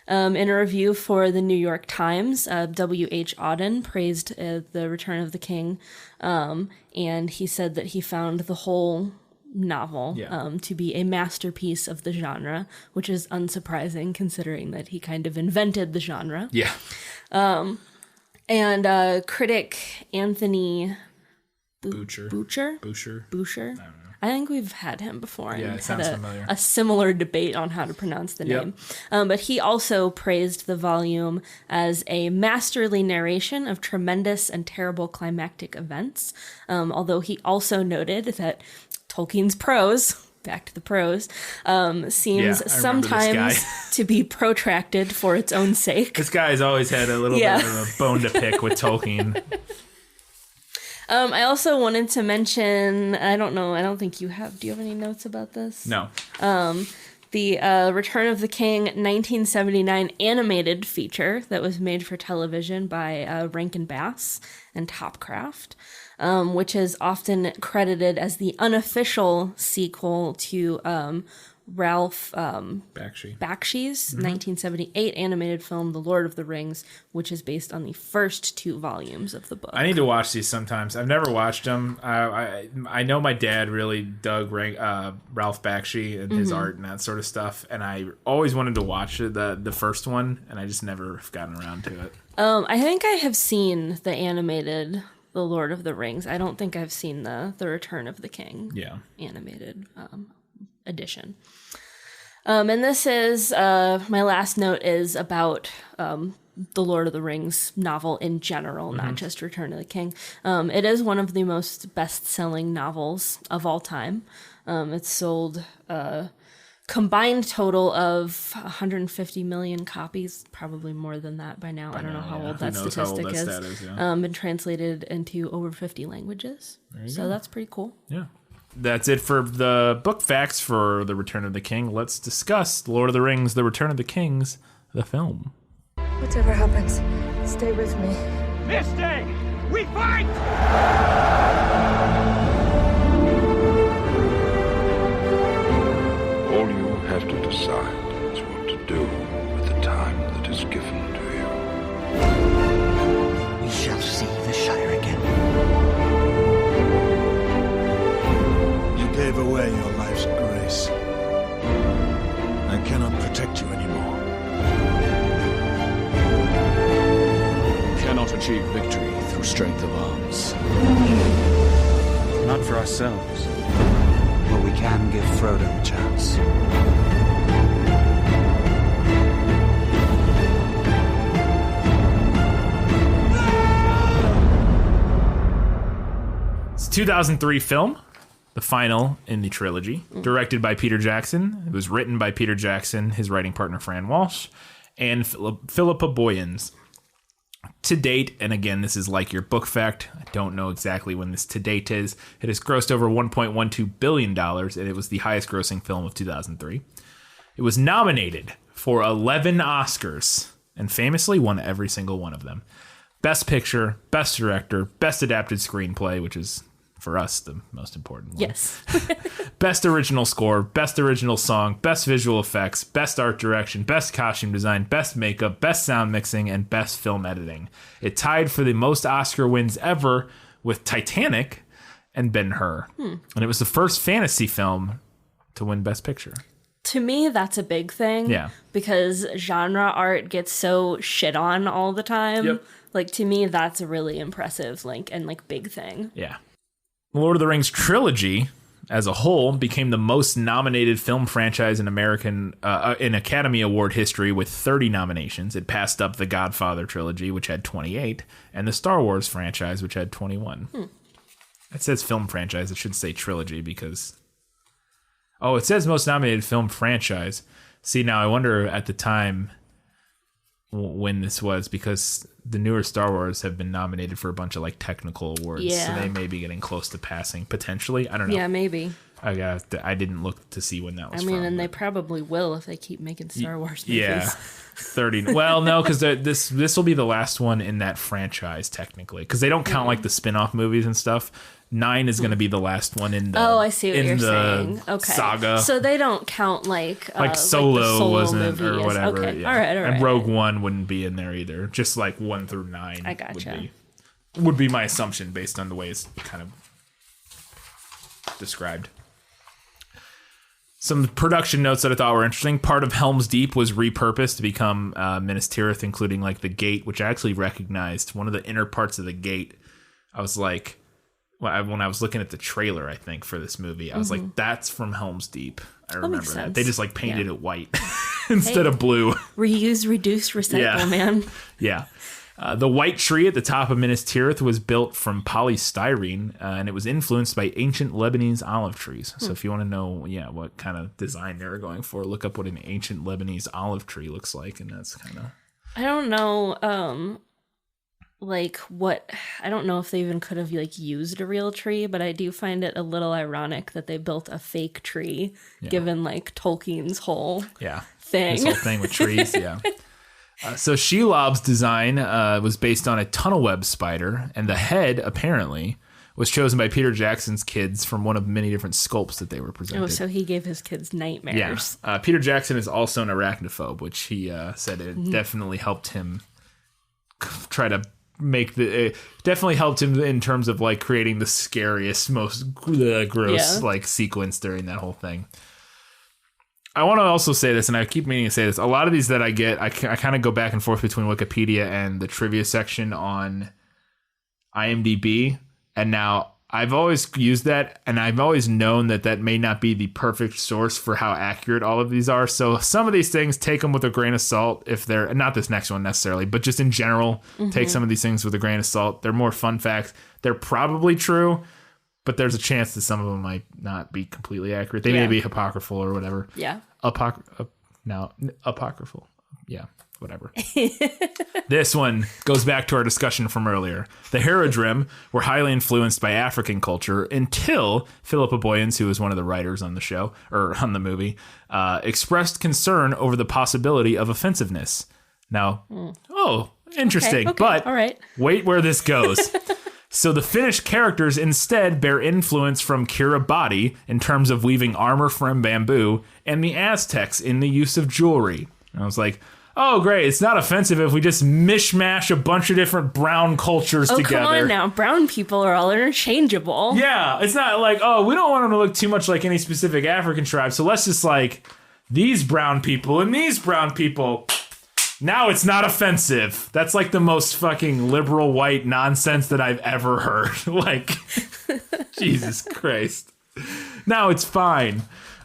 In a review for the New York Times, W.H. Auden praised The Return of the King, and he said that he found the whole novel to be a masterpiece of the genre, which is unsurprising considering that he kind of invented the genre. Yeah. And critic Anthony Boucher. Boucher. I think we've had him before. Yeah, and it sounds had familiar. a similar debate on how to pronounce the name. But he also praised the volume as a masterly narration of tremendous and terrible climactic events. Although he also noted that Tolkien's prose, back to the prose, seems sometimes to be protracted for its own sake. This guy's always had a little bit of a bone to pick with Tolkien. I also wanted to mention, I don't think you have, do you have any notes about this? No. The Return of the King 1979 animated feature that was made for television by Rankin Bass and Topcraft, which is often credited as the unofficial sequel to Ralph Bakshi's 1978 animated film, The Lord of the Rings, which is based on the first 2 volumes of the book. I need to watch these sometimes. I've never watched them. I know my dad really dug Ralph Bakshi and his art and that sort of stuff, and I always wanted to watch the first one, and I just never have gotten around to it. I think I have seen the animated The Lord of the Rings. I don't think I've seen the Return of the King animated edition. And this is, my last note is about the Lord of the Rings novel in general, not just Return of the King. It is one of the most best-selling novels of all time. It's sold a combined total of 150 million copies, probably more than that by now. I don't know how old that statistic is. Been translated into over 50 languages. So that's pretty cool. Yeah. That's it for the book facts for The Return of the King. Let's discuss Lord of the Rings, The Return of the Kings, the film. Whatever happens, stay with me. This day, we fight! All you have to decide is what to do with the time that is given to you. We shall see the Shire again. You gave away your life's grace. I cannot protect you anymore. We cannot achieve victory through strength of arms. Not for ourselves. But we can give Frodo a chance. It's a 2003 film, the final in the trilogy, directed by Peter Jackson. It was written by Peter Jackson, his writing partner Fran Walsh, and Philippa Boyens. To date, and again, this is like your book fact, I don't know exactly when this to date is, it has grossed over $1.12 billion, and it was the highest grossing film of 2003. It was nominated for 11 Oscars, and famously won every single one of them. Best Picture, Best Director, Best Adapted Screenplay, which is, for us, the most important one. Yes. Best Original Score, Best Original Song, Best Visual Effects, Best Art Direction, Best Costume Design, Best Makeup, Best Sound Mixing, and Best Film Editing. It tied for the most Oscar wins ever with Titanic and Ben-Hur. And it was the first fantasy film to win Best Picture. To me, that's a big thing. Yeah. Because genre art gets so shit on all the time. Yep. Like, to me, that's a really impressive, big thing. Yeah. The Lord of the Rings trilogy, as a whole, became the most nominated film franchise in American in Academy Award history with 30 nominations. It passed up the Godfather trilogy, which had 28, and the Star Wars franchise, which had 21. It says film franchise. It should say trilogy because... Oh, it says most nominated film franchise. See, now I wonder at the time when this was, because the newer Star Wars have been nominated for a bunch of technical awards, so they may be getting close to passing potentially. I don't know. Yeah, maybe. I didn't look to see when that was. And they probably will if they keep making Star Wars movies. Yeah, 30. Well, no, because this will be the last one in that franchise technically, because they don't count the spin-off movies and stuff. 9 is going to be the last one in the. Oh, I see what you're saying. Okay, saga. So they don't count Solo wasn't or whatever. Okay, Yeah. all right. And Rogue One wouldn't be in there either. Just 1 through 9. I gotcha. Would be my assumption based on the way it's kind of described. Some production notes that I thought were interesting. Part of Helm's Deep was repurposed to become Minas Tirith, including like the gate, which I actually recognized. One of the inner parts of the gate, I was like, when I was looking at the trailer, I think, for this movie, I was like, that's from Helm's Deep. I remember that. They just like painted it white instead of blue. Reuse, reduce, recycle, man. Yeah. The white tree at the top of Minas Tirith was built from polystyrene, and it was influenced by ancient Lebanese olive trees. So if you want to know, what kind of design they were going for, look up what an ancient Lebanese olive tree looks like, and that's kind of... I don't know, I don't know if they even could have, used a real tree, but I do find it a little ironic that they built a fake tree, given, Tolkien's whole thing. This whole thing with trees, So Shelob's design was based on a tunnel web spider, and the head, apparently, was chosen by Peter Jackson's kids from one of many different sculpts that they were presented. Oh, so he gave his kids nightmares. Yeah. Peter Jackson is also an arachnophobe, which he said it definitely helped him try to make definitely helped him in terms of creating the scariest, most gross sequence during that whole thing. I want to also say this, and I keep meaning to say this. A lot of these that I get, I kind of go back and forth between Wikipedia and the trivia section on IMDb. And now I've always used that, and I've always known that may not be the perfect source for how accurate all of these are. So some of these things, take them with a grain of salt. If they're not this next one necessarily, but just in general, take some of these things with a grain of salt. They're more fun facts. They're probably true, but there's a chance that some of them might not be completely accurate. They may be apocryphal or whatever. Yeah. Apocryphal. Yeah, whatever. This one goes back to our discussion from earlier. The Haradrim were highly influenced by African culture until Philippa Boyens, who was one of the writers on the show, or on the movie, expressed concern over the possibility of offensiveness. Now, interesting. Okay, but all right. Wait where this goes. So the Finnish characters instead bear influence from Kiribati in terms of weaving armor from bamboo, and the Aztecs in the use of jewelry. And I was like, oh, great. It's not offensive if we just mishmash a bunch of different brown cultures together. Oh, come on now. Brown people are all interchangeable. Yeah. It's not like, we don't want them to look too much like any specific African tribe, so let's just these brown people and these brown people... Now it's not offensive. That's the most fucking liberal white nonsense that I've ever heard. Jesus Christ. Now it's fine.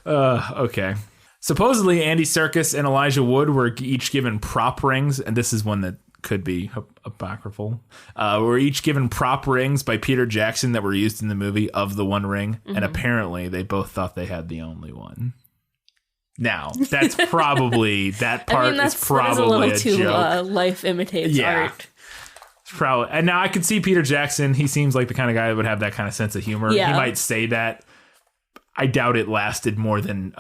Okay. Supposedly Andy Serkis and Elijah Wood were each given prop rings, and this is one that could be apocryphal. Were each given prop rings by Peter Jackson that were used in the movie of the One Ring, and apparently they both thought they had the only one. Now, that's probably, that part is probably a joke. Life imitates art. Probably. And now I can see Peter Jackson. He seems like the kind of guy that would have that kind of sense of humor. Yeah. He might say that. I doubt it lasted more than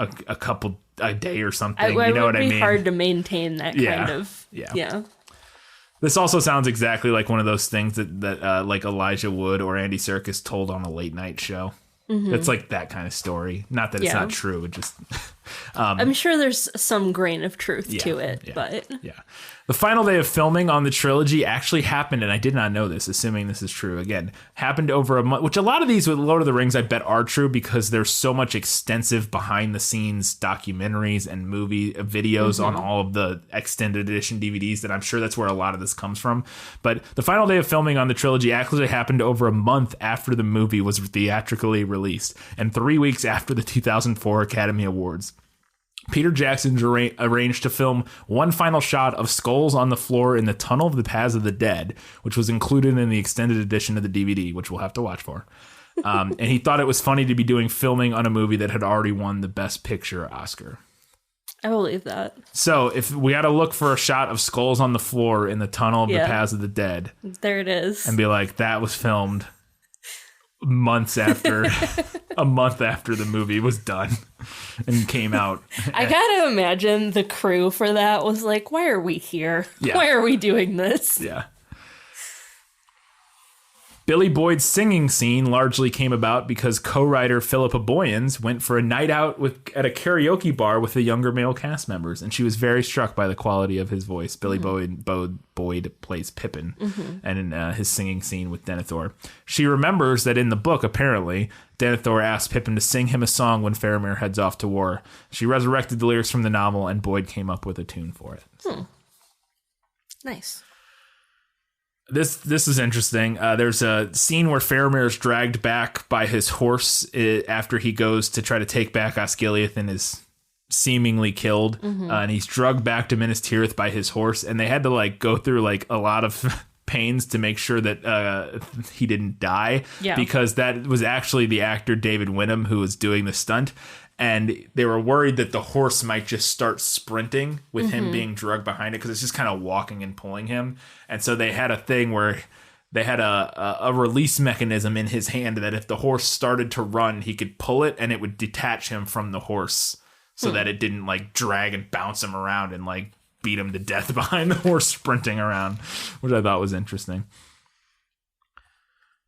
a day or something. You know what I mean? It would be hard to maintain that kind of. Yeah. This also sounds exactly like one of those things that Elijah Wood or Andy Serkis told on a late night show. It's that kind of story. Not that it's not true. It just... I'm sure there's some grain of truth to it, but... Yeah. The final day of filming on the trilogy actually happened, and I did not know this, assuming this is true. Again, happened over a month, which a lot of these with Lord of the Rings I bet are true because there's so much extensive behind-the-scenes documentaries and movie videos on all of the extended edition DVDs that I'm sure that's where a lot of this comes from. But the final day of filming on the trilogy actually happened over a month after the movie was theatrically released, and 3 weeks after the 2004 Academy Awards. Peter Jackson arranged to film one final shot of skulls on the floor in the Tunnel of the Paths of the Dead, which was included in the extended edition of the DVD, which we'll have to watch for. And he thought it was funny to be doing filming on a movie that had already won the Best Picture Oscar. I believe that. So if we got to look for a shot of skulls on the floor in the Tunnel of the Paths of the Dead. There it is. And be like, that was filmed months after a month after the movie was done and came out. I gotta imagine the crew for that was like, why are we here? Why are we doing this? Yeah. Billy Boyd's singing scene largely came about because co-writer Philippa Boyens went for a night out at a karaoke bar with the younger male cast members, and she was very struck by the quality of his voice. Billy Boyd plays Pippin, and in his singing scene with Denethor. She remembers that in the book, apparently, Denethor asked Pippin to sing him a song when Faramir heads off to war. She resurrected the lyrics from the novel, and Boyd came up with a tune for it. Nice. This is interesting. There's a scene where Faramir is dragged back by his horse after he goes to try to take back Osgiliath and is seemingly killed. And he's drugged back to Minas Tirith by his horse. And they had to go through a lot of pains to make sure that he didn't die. Yeah. Because that was actually the actor David Winham who was doing the stunt. And they were worried that the horse might just start sprinting with him being drugged behind it because it's just kind of walking and pulling him. And so they had a thing where they had a release mechanism in his hand that if the horse started to run, he could pull it and it would detach him from the horse so that it didn't drag and bounce him around and beat him to death behind the horse sprinting around, which I thought was interesting.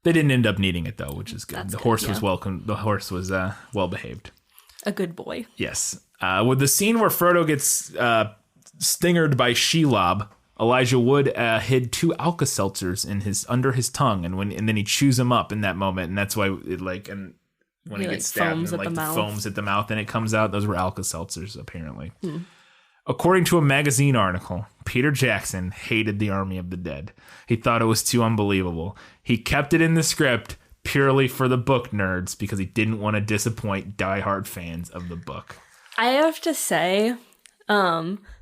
They didn't end up needing it though, which is good. That's the horse good, was welcome. The horse was well behaved. A good boy. Yes. With the scene where Frodo gets stingered by Shelob, Elijah Wood hid 2 Alka-Seltzers under his tongue, and then he chews them up in that moment, and that's why it when he gets stabbed, and the foams at the mouth, and it comes out. Those were Alka-Seltzers, apparently. According to a magazine article, Peter Jackson hated the Army of the Dead. He thought it was too unbelievable. He kept it in the script purely for the book nerds because he didn't want to disappoint diehard fans of the book. I have to say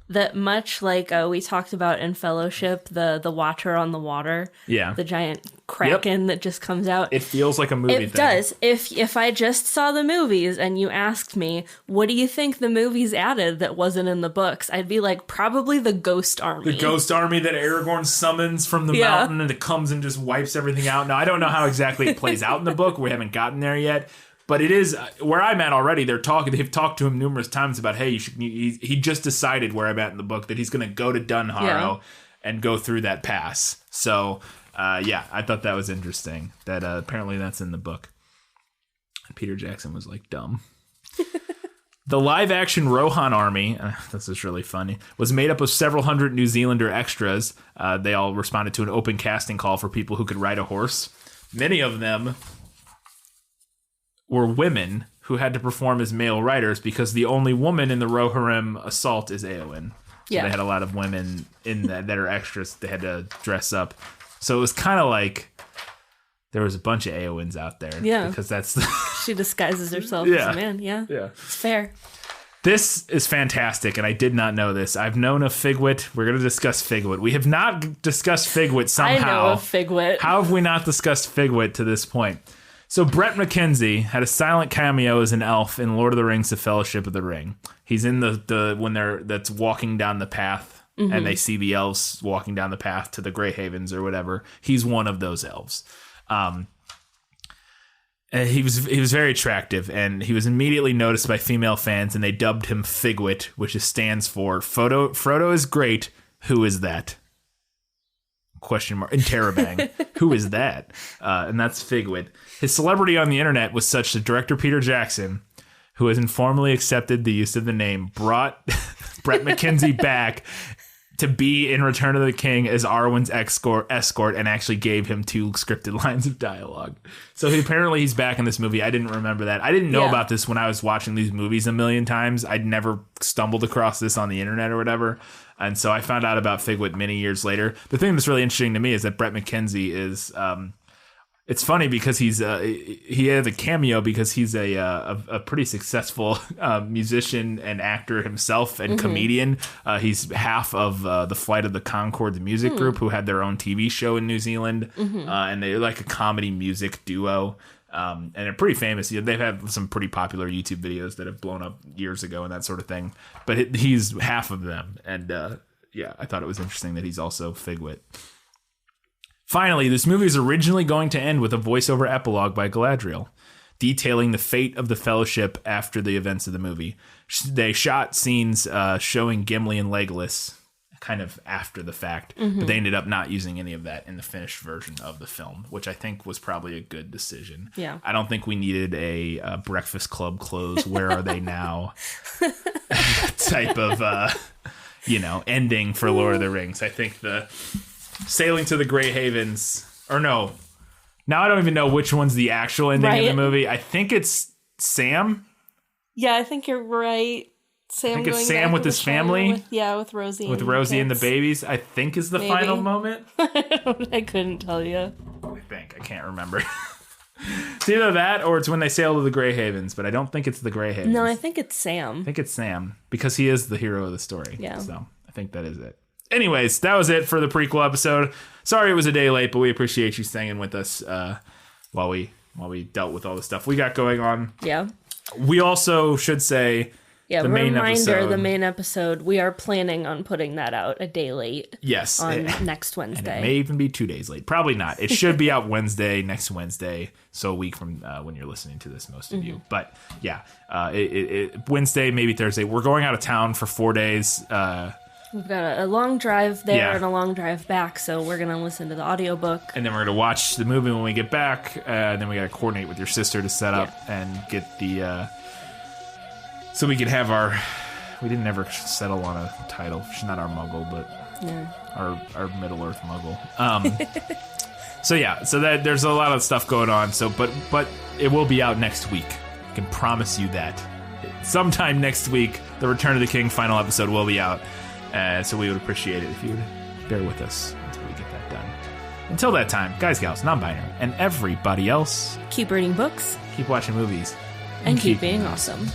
that much like we talked about in Fellowship, the Watcher on the water, the giant kraken that just comes out. It feels like a movie. It does. If I just saw the movies and you asked me, what do you think the movies added that wasn't in the books? I'd be like, probably the Ghost Army. The Ghost Army that Aragorn summons from the mountain and it comes and just wipes everything out. Now, I don't know how exactly it plays out in the book. We haven't gotten there yet. But it is where I'm at already. They've talked to him numerous times about, hey, he just decided where I'm at in the book that he's going to go to Dunharrow and go through that pass. So, I thought that was interesting that apparently that's in the book. And Peter Jackson was dumb. The live-action Rohan army, this is really funny, was made up of several hundred New Zealander extras. They all responded to an open casting call for people who could ride a horse. Many of them were women who had to perform as male riders because the only woman in the Rohirrim assault is Éowyn. So they had a lot of women in that are extras. They had to dress up. So it was kind of there was a bunch of Éowyn's out there. Yeah. Because that's she disguises herself as a man. Yeah. It's fair. This is fantastic, and I did not know this. I've known of Figwit. We're going to discuss Figwit. We have not discussed Figwit somehow. I know of Figwit. How have we not discussed Figwit to this point? So Brett McKenzie had a silent cameo as an elf in Lord of the Rings: The Fellowship of the Ring. He's in that's walking down the path, and they see the elves walking down the path to the Grey Havens or whatever. He's one of those elves. And he was very attractive, and he was immediately noticed by female fans, and they dubbed him Figwit, which stands for Frodo is great. Who is that? ? Interrobang. Who is that? And that's Figwit. His celebrity on the internet was such that director Peter Jackson, who has informally accepted the use of the name, brought Brett McKenzie back to be in Return of the King as Arwen's escort and actually gave him 2 scripted lines of dialogue. So he's back in this movie. I didn't remember that. I didn't know about this when I was watching these movies a million times. I'd never stumbled across this on the internet or whatever. And so I found out about Figwit many years later. The thing that's really interesting to me is that Brett McKenzie is... it's funny because he has a cameo because he's a pretty successful musician and actor himself and comedian. He's half of the Flight of the Conchords music group who had their own TV show in New Zealand. And they're like a comedy music duo. And they're pretty famous. They've had some pretty popular YouTube videos that have blown up years ago and that sort of thing. But he's half of them. And I thought it was interesting that he's also Figwit. Finally, this movie is originally going to end with a voiceover epilogue by Galadriel, detailing the fate of the Fellowship after the events of the movie. They shot scenes showing Gimli and Legolas kind of after the fact, but they ended up not using any of that in the finished version of the film, which I think was probably a good decision. Yeah. I don't think we needed a Breakfast Club close, where are they now type of, ending for Lord of the Rings. I think the sailing to the Grey Havens, or no, now I don't even know which one's the actual ending in the movie. I think it's Sam. Yeah, I think you're right. Sam, I think it's going Sam back with to his the Shire family. with Rosie. With Rosie and the kids. babies, I think is the Maybe. final moment. I couldn't tell you. I can't remember. It's either that or it's when they sail to the Grey Havens, but I don't think it's the Grey Havens. No, I think it's Sam. I think it's Sam because he is the hero of the story. Yeah. So I think that is it. Anyways, that was it for the prequel episode. Sorry it was a day late, but we appreciate you staying with us while we dealt with all the stuff we got going on. Yeah. We also should say the main episode. The main episode, we are planning on putting that out a day late. Yes. On next Wednesday. And it may even be 2 days late. Probably not. It should be out next Wednesday. So a week from when you're listening to this, most of you. But yeah, Wednesday, maybe Thursday. We're going out of town for 4 days. We've got a long drive there Yeah. and a long drive back, so we're going to listen to the audiobook. And then we're going to watch the movie when we get back. And then we got to coordinate with your sister to set up and get the... so we can have our... We didn't ever settle on a title. She's not our muggle, but our Middle-earth muggle. So yeah, so that there's a lot of stuff going on. So, but it will be out next week. I can promise you that. Sometime next week, the Return of the King final episode will be out. So we would appreciate it if you would bear with us until we get that done. Until that time, guys, gals, non-binary, and everybody else, Keep reading books. keep watching movies. And keep being awesome.